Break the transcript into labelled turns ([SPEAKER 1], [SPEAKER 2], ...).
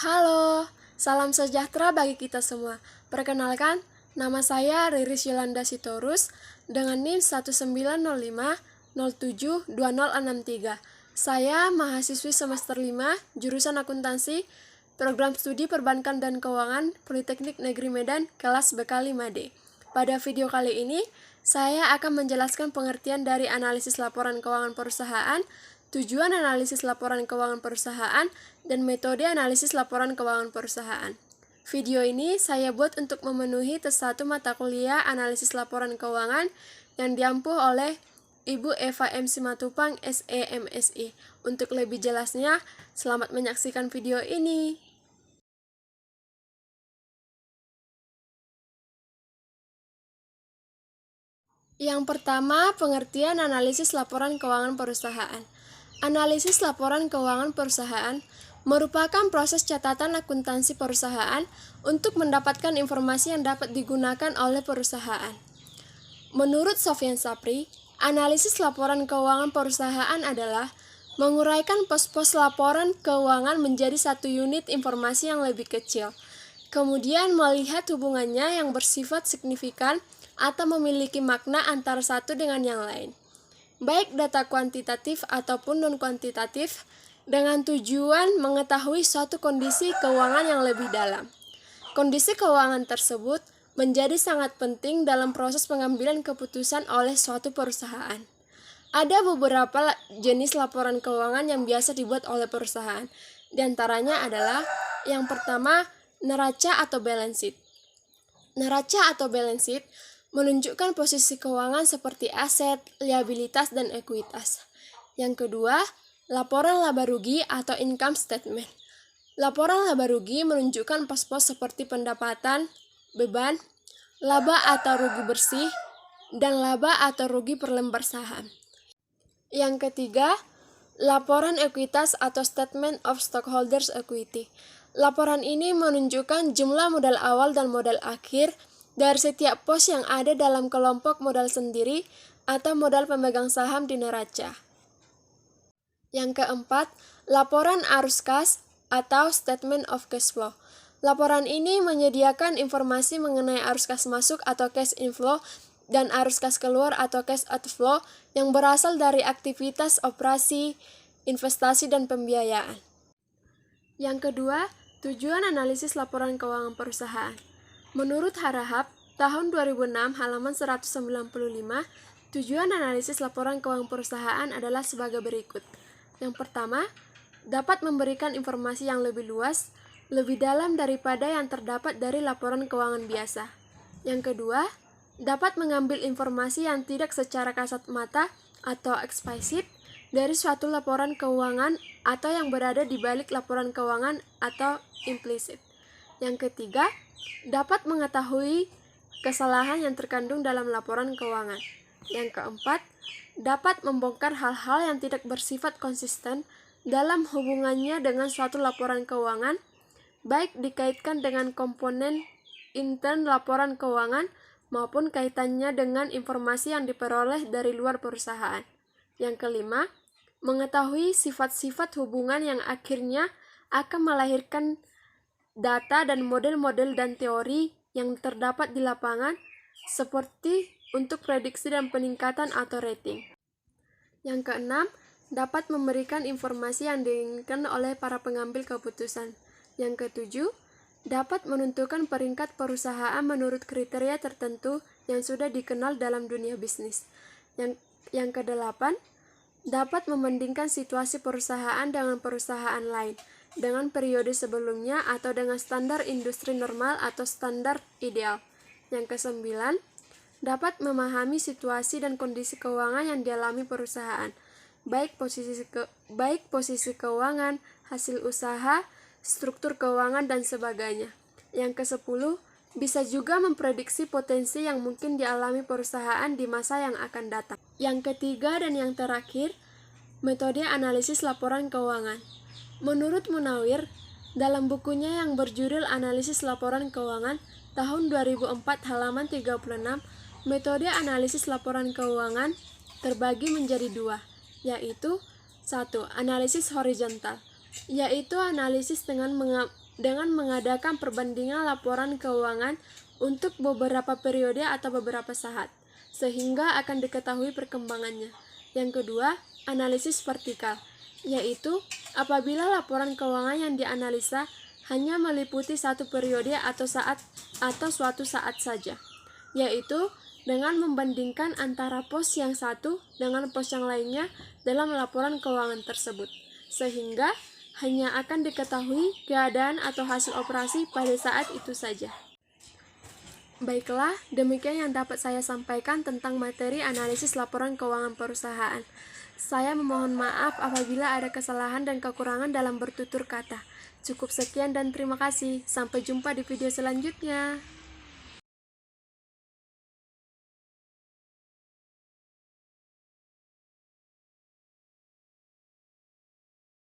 [SPEAKER 1] Halo, salam sejahtera bagi kita semua. Perkenalkan, nama saya Riris Yolanda Sitorus dengan NIM 1905072063. Saya mahasiswi semester 5, jurusan akuntansi, program studi perbankan dan keuangan, Politeknik Negeri Medan, kelas BK 5D. Pada video kali ini, saya akan menjelaskan pengertian dari analisis laporan keuangan perusahaan, tujuan analisis laporan keuangan perusahaan, dan metode analisis laporan keuangan perusahaan. Video ini saya buat untuk memenuhi tes 1 mata kuliah analisis laporan keuangan yang diampu oleh Ibu Eva M. Simatupang, SE MSI. Untuk lebih jelasnya, selamat menyaksikan video ini. Yang pertama, pengertian analisis laporan keuangan perusahaan. Analisis laporan keuangan perusahaan merupakan proses catatan akuntansi perusahaan untuk mendapatkan informasi yang dapat digunakan oleh perusahaan. Menurut Sofyan Sapri, analisis laporan keuangan perusahaan adalah menguraikan pos-pos laporan keuangan menjadi satu unit informasi yang lebih kecil, kemudian melihat hubungannya yang bersifat signifikan atau memiliki makna antara satu dengan yang lain, baik data kuantitatif ataupun non-kuantitatif, dengan tujuan mengetahui suatu kondisi keuangan yang lebih dalam. Kondisi keuangan tersebut menjadi sangat penting dalam proses pengambilan keputusan oleh suatu perusahaan. Ada beberapa jenis laporan keuangan yang biasa dibuat oleh perusahaan. Di antaranya adalah yang pertama, neraca atau balance sheet. Neraca atau balance sheet menunjukkan posisi keuangan seperti aset, liabilitas, dan ekuitas. Yang kedua, laporan laba rugi atau income statement. Laporan laba rugi menunjukkan pos-pos seperti pendapatan, beban, laba atau rugi bersih, dan laba atau rugi per lembar saham. Yang ketiga, laporan ekuitas atau statement of stockholders equity. Laporan ini menunjukkan jumlah modal awal dan modal akhir dari setiap pos yang ada dalam kelompok modal sendiri atau modal pemegang saham di neraca. Yang keempat, laporan arus kas atau statement of cash flow. Laporan ini menyediakan informasi mengenai arus kas masuk atau cash inflow dan arus kas keluar atau cash outflow yang berasal dari aktivitas operasi, investasi, dan pembiayaan. Yang kedua, tujuan analisis laporan keuangan perusahaan. Menurut Harahap, tahun 2006 halaman 195, tujuan analisis laporan keuangan perusahaan adalah sebagai berikut. Yang pertama, dapat memberikan informasi yang lebih luas, lebih dalam daripada yang terdapat dari laporan keuangan biasa. Yang kedua, dapat mengambil informasi yang tidak secara kasat mata atau eksplisit dari suatu laporan keuangan atau yang berada di balik laporan keuangan atau implisit. Yang ketiga, dapat mengetahui kesalahan yang terkandung dalam laporan keuangan. Yang keempat, dapat membongkar hal-hal yang tidak bersifat konsisten dalam hubungannya dengan suatu laporan keuangan, baik dikaitkan dengan komponen intern laporan keuangan maupun kaitannya dengan informasi yang diperoleh dari luar perusahaan. Yang kelima, mengetahui sifat-sifat hubungan yang akhirnya akan melahirkan data dan model-model dan teori yang terdapat di lapangan, seperti untuk prediksi dan peningkatan atau rating. Yang keenam, dapat memberikan informasi yang diinginkan oleh para pengambil keputusan. Yang ketujuh, dapat menentukan peringkat perusahaan menurut kriteria tertentu yang sudah dikenal dalam dunia bisnis. Yang kedelapan, dapat membandingkan situasi perusahaan dengan perusahaan lain, dengan periode sebelumnya atau dengan standar industri normal atau standar ideal. Yang kesembilan, dapat memahami situasi dan kondisi keuangan yang dialami perusahaan, baik posisi keuangan, hasil usaha, struktur keuangan, dan sebagainya. Yang kesepuluh, bisa juga memprediksi potensi yang mungkin dialami perusahaan di masa yang akan datang. Yang ketiga dan yang terakhir, metode analisis laporan keuangan. Menurut Munawir, dalam bukunya yang berjudul Analisis Laporan Keuangan tahun 2004 halaman 36, metode analisis laporan keuangan terbagi menjadi dua, yaitu 1. Analisis horizontal, yaitu analisis dengan dengan mengadakan perbandingan laporan keuangan untuk beberapa periode atau beberapa saat, sehingga akan diketahui perkembangannya. Yang kedua, analisis vertikal, yaitu apabila laporan keuangan yang dianalisa hanya meliputi satu periode atau suatu saat saja, yaitu dengan membandingkan antara pos yang satu dengan pos yang lainnya dalam laporan keuangan tersebut, sehingga hanya akan diketahui keadaan atau hasil operasi pada saat itu saja. Baiklah, demikian yang dapat saya sampaikan tentang materi analisis laporan keuangan perusahaan. Saya memohon maaf apabila ada kesalahan dan kekurangan dalam bertutur kata. Cukup sekian dan terima kasih. Sampai jumpa di video selanjutnya.